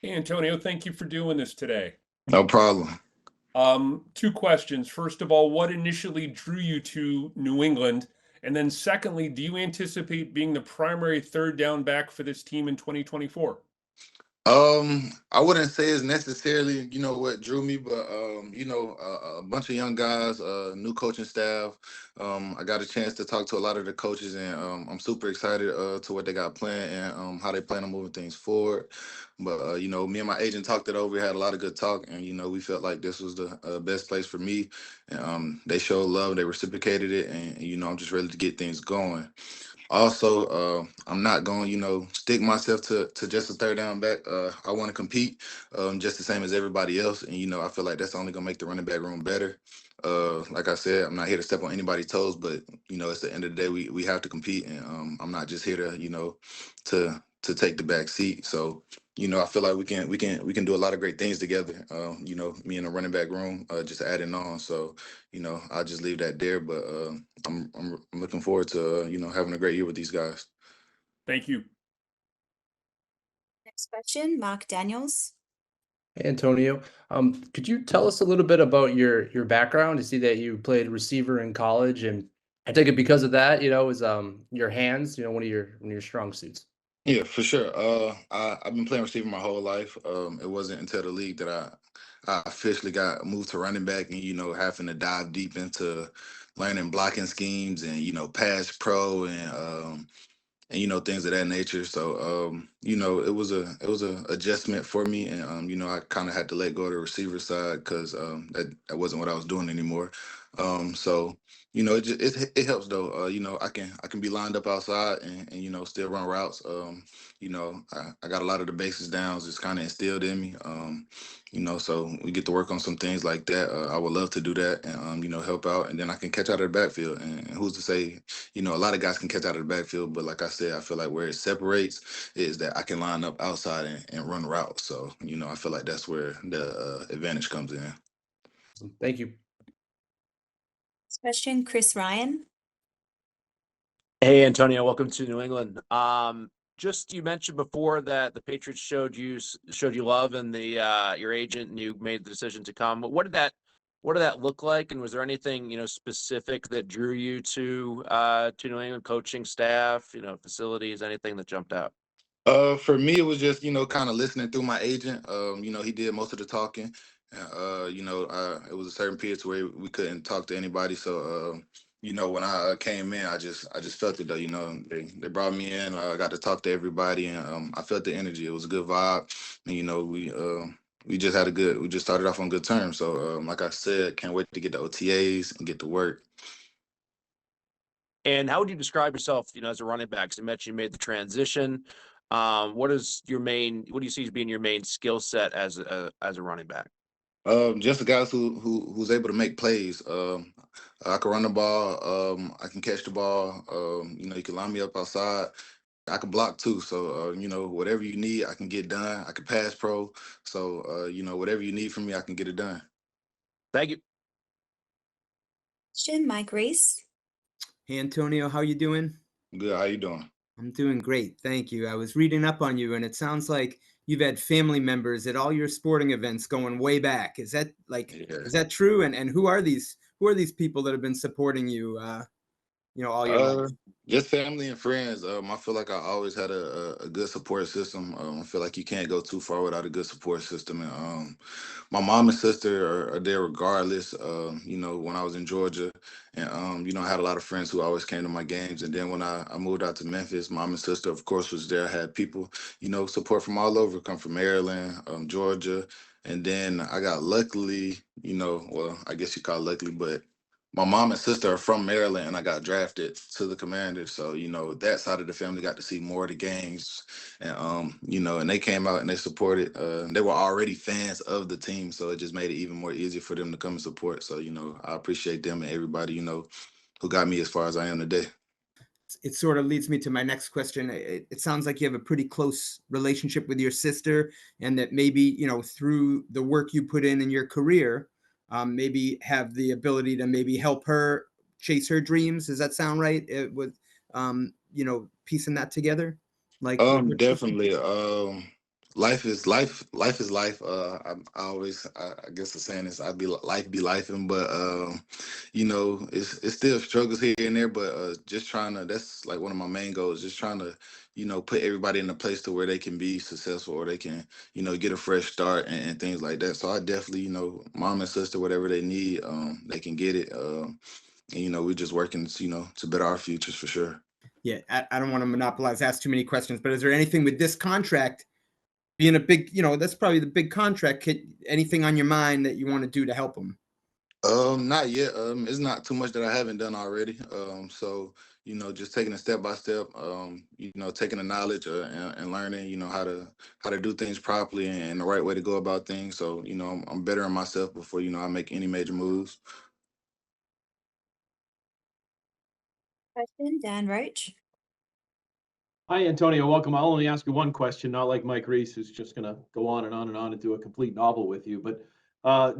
Hey, Antonio, thank you for doing this today. No problem. Two questions. First of all, what initially drew you to New England? And then secondly, do you anticipate being the primary third down back for this team in 2024? I wouldn't say it's necessarily, what drew me, but a bunch of young guys, new coaching staff. I got a chance to talk to a lot of the coaches, and I'm super excited to what they got planned and how they plan on moving things forward. But me and my agent talked it over, had a lot of good talk, and we felt like this was the best place for me. And they showed love, they reciprocated it, and I'm just ready to get things going. Also, I'm not going, stick myself to just a third down back. I want to compete just the same as everybody else. And, I feel like that's only going to make the running back room better. Like I said, I'm not here to step on anybody's toes, but, it's the end of the day, we have to compete. And I'm not just here to, to take the back seat. So, I feel like we can do a lot of great things together. Me in the running back room, just adding on. So, I'll just leave that there. But I'm looking forward to having a great year with these guys. Thank you. Next question, Mark Daniels. Hey, Antonio, could you tell us a little bit about your background? I see that you played receiver in college, and I take it because of that, is your hands, one of your strong suits. Yeah, for sure. I've been playing receiver my whole life. It wasn't until the league that I officially got moved to running back, and having to dive deep into learning blocking schemes and pass pro and things of that nature. So it was a adjustment for me, and I kind of had to let go of the receiver side because that wasn't what I was doing anymore. So it helps though. I can be lined up outside and still run routes. I got a lot of the bases down. It's kind of instilled in me. So we get to work on some things like that. I would love to do that and help out, and then I can catch out of the backfield. And who's to say a lot of guys can catch out of the backfield, but like I said, I feel like where it separates is that I can line up outside and run routes. So, I feel like that's where the advantage comes in. Thank you. Next question, Chris Ryan. Hey, Antonio, welcome to New England. Just you mentioned before that the Patriots showed you love and the your agent and you made the decision to come. What did that look like? And was there anything specific that drew you to New England, coaching staff, facilities, anything that jumped out? For me, it was just kind of listening through my agent. He did most of the talking. It was a certain period to where we couldn't talk to anybody. So, when I came in, I just felt it though. They brought me in. I got to talk to everybody, and I felt the energy. It was a good vibe. And, we just had we just started off on good terms. So, like I said, can't wait to get the OTAs and get to work. And how would you describe yourself, as a running back? 'Cause you mentioned you made the transition. What do you see as being your main skill set as a running back? Just the guys who's able to make plays. I can run the ball. I can catch the ball. You can line me up outside. I can block too. So whatever you need, I can get done. I can pass pro. So whatever you need from me, I can get it done. Thank you. Question, Mike Race. Hey Antonio, how you doing? Good. How you doing? I'm doing great, thank you. I was reading up on you, and it sounds like you've had family members at all your sporting events going way back. Is that Yeah. is that true? And who are these people that have been supporting you, all your life? Uh, just family and friends. I feel like I always had a good support system. I feel like you can't go too far without a good support system. And my mom and sister are there regardless. When I was in Georgia, and I had a lot of friends who always came to my games. And then when I moved out to Memphis, mom and sister, of course, was there. I had people, support from all over, come from Maryland, Georgia. And then I got luckily, well, I guess you call it luckily, but my mom and sister are from Maryland, and I got drafted to the Commanders. So, that side of the family got to see more of the games. And, and they came out and they supported. They were already fans of the team. So it just made it even more easier for them to come and support. So, I appreciate them and everybody, who got me as far as I am today. It sort of leads me to my next question. It sounds like you have a pretty close relationship with your sister, and that maybe, through the work you put in your career, maybe have the ability to maybe help her chase her dreams. Does that sound right? With piecing that together, like with your sister? Definitely. life is life. Life is life. I guess the saying is, life be lifing, but it's still struggles here and there. But just trying to. That's like one of my main goals. Just trying to, put everybody in a place to where they can be successful, or they can, get a fresh start and things like that. So I definitely, mom and sister, whatever they need, they can get it. And we're just working, to better our futures for sure. Yeah, I don't want to monopolize, ask too many questions, but is there anything with this contract being a big, that's probably the big contract, anything on your mind that you want to do to help them? Not yet. It's not too much that I haven't done already. So just taking it step by step. Taking the knowledge and learning, how to do things properly and the right way to go about things. So I'm bettering myself before I make any major moves. Question, Dan Roach. Hi, Antonio. Welcome. I'll only ask you one question, not like Mike Reese, who's just going to go on and on and on and do a complete novel with you. But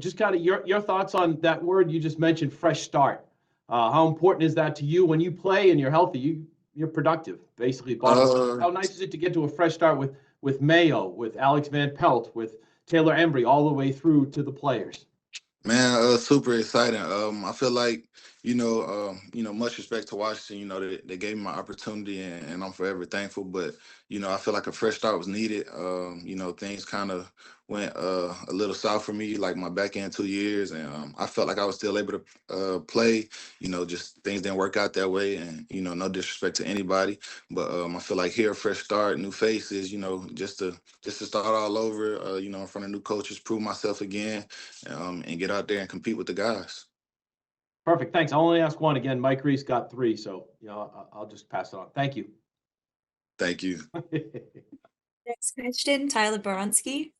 just kind of your thoughts on that word you just mentioned, fresh start. How important is that to you when you play and you're healthy? You're productive, basically. How nice is it to get to a fresh start with Mayo, with Alex Van Pelt, with Taylor Embry, all the way through to the players? Man, super exciting. I feel like, much respect to Washington. They gave me my opportunity, and I'm forever thankful. But I feel like a fresh start was needed. Things kind of went a little south for me, like my back end 2 years, and I felt like I was still able to play. Just things didn't work out that way, and no disrespect to anybody, but I feel like here, a fresh start, new faces. Just to start all over. In front of new coaches, prove myself again, and get out there and compete with the guys. Perfect. Thanks. I'll only ask one again. Mike Reese got 3, so I'll just pass it on. Thank you. Thank you. Next question, Tyler Boronsky.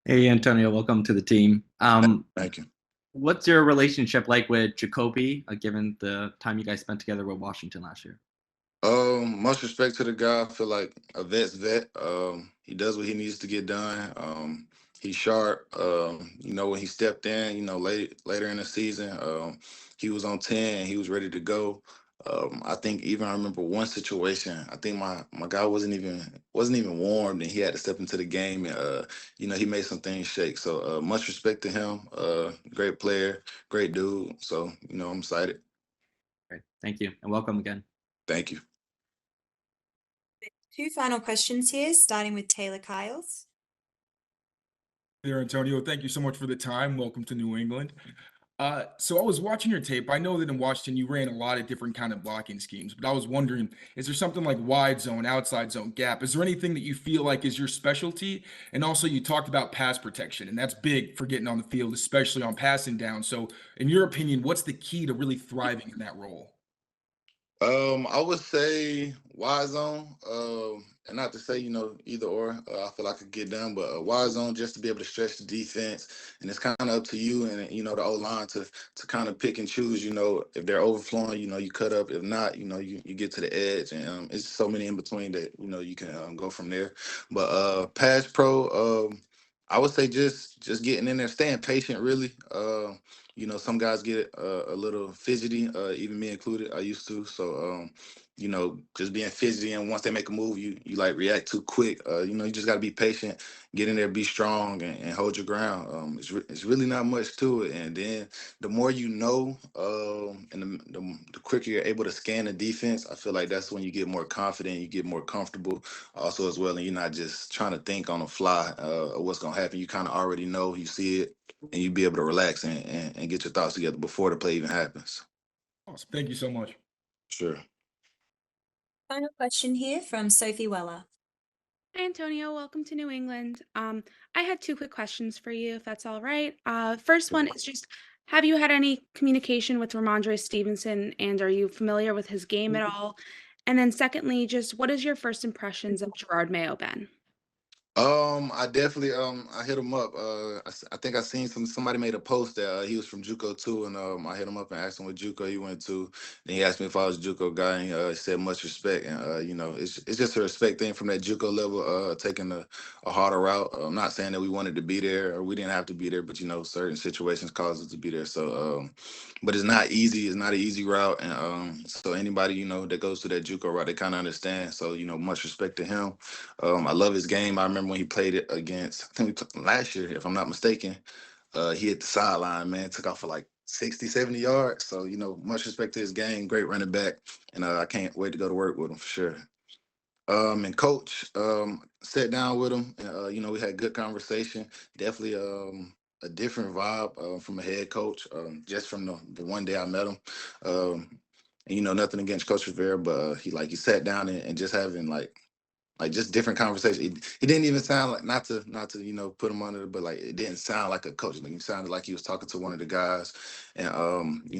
Hey, Antonio, welcome to the team. Thank you. What's your relationship like with Jacobi, given the time you guys spent together with Washington last year? Much respect to the guy. I feel like a vet's vet. He does what he needs to get done. He's sharp. When he stepped in, later in the season, he was on 10 and he was ready to go. I think even I remember one situation. I think my guy wasn't even warmed, and he had to step into the game, and he made some things shake. So much respect to him. Great player, great dude. So I'm excited. Great. Thank you, and welcome again. Thank you. 2 final questions here, starting with Taylor Kiles. There, Antonio. Thank you so much for the time. Welcome to New England. So I was watching your tape. I know that in Washington you ran a lot of different kind of blocking schemes, but I was wondering, is there something like wide zone, outside zone, gap? Is there anything that you feel like is your specialty? And also you talked about pass protection, and that's big for getting on the field, especially on passing down. So in your opinion, what's the key to really thriving in that role? I would say wide zone, and not to say either or. I feel like I could get done, but wide zone just to be able to stretch the defense, and it's kind of up to you and the O line to kind of pick and choose. If they're overflowing, you cut up. If not, you get to the edge, and it's so many in between that you can go from there. But pass pro, I would say just getting in there, staying patient, really. Some guys get a little fidgety, even me included. I used to. So, just being fidgety, and once they make a move, you like react too quick. You just got to be patient, get in there, be strong, and hold your ground. It's really not much to it. And then the more and the quicker you're able to scan the defense, I feel like that's when you get more confident, you get more comfortable, also as well, and you're not just trying to think on the fly of what's gonna happen. You kind of already know, you see it, and you be able to relax and get your thoughts together before the play even happens. Awesome. Thank you so much. Sure. Final question here from Sophie Weller. Hi, Antonio. Welcome to New England. I had 2 quick questions for you, if that's all right. First one is just, have you had any communication with Rhamondre Stevenson, and are you familiar with his game at all? And then secondly, just what is your first impressions of Jerod Mayo been? I definitely I hit him up. I think I seen somebody made a post that he was from JUCO too, and I hit him up and asked him what JUCO he went to. Then he asked me if I was a JUCO guy, and he said much respect. And it's just a respect thing from that JUCO level, taking a harder route. I'm not saying that we wanted to be there or we didn't have to be there, but certain situations caused us to be there. So, but it's not easy. It's not an easy route, and so anybody that goes through that JUCO route, they kind of understand. So much respect to him. I love his game. I remember when he played it against, I think last year, if I'm not mistaken. He hit the sideline, man, took off for like 60, 70 yards. So, much respect to his game. Great running back. And I can't wait to go to work with him for sure. And coach, sat down with him. And, we had good conversation. Definitely a different vibe from a head coach, just from the one day I met him. And, nothing against Coach Rivera, but he sat down and just having just different conversation. He didn't even sound like not to put him under, but it didn't sound like a coach. He sounded like he was talking to one of the guys, and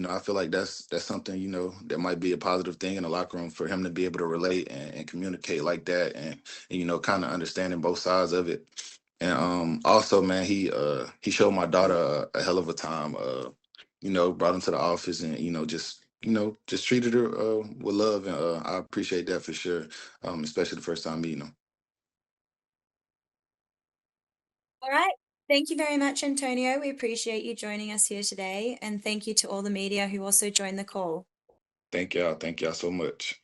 I feel like that's something that might be a positive thing in the locker room for him to be able to relate and communicate like that, and kind of understanding both sides of it. And also, man, he showed my daughter a hell of a time. Brought him to the office and just treated her with love, and I appreciate that for sure, especially the first time meeting him. All right. Thank you very much, Antonio. We appreciate you joining us here today. And thank you to all the media who also joined the call. Thank y'all so much.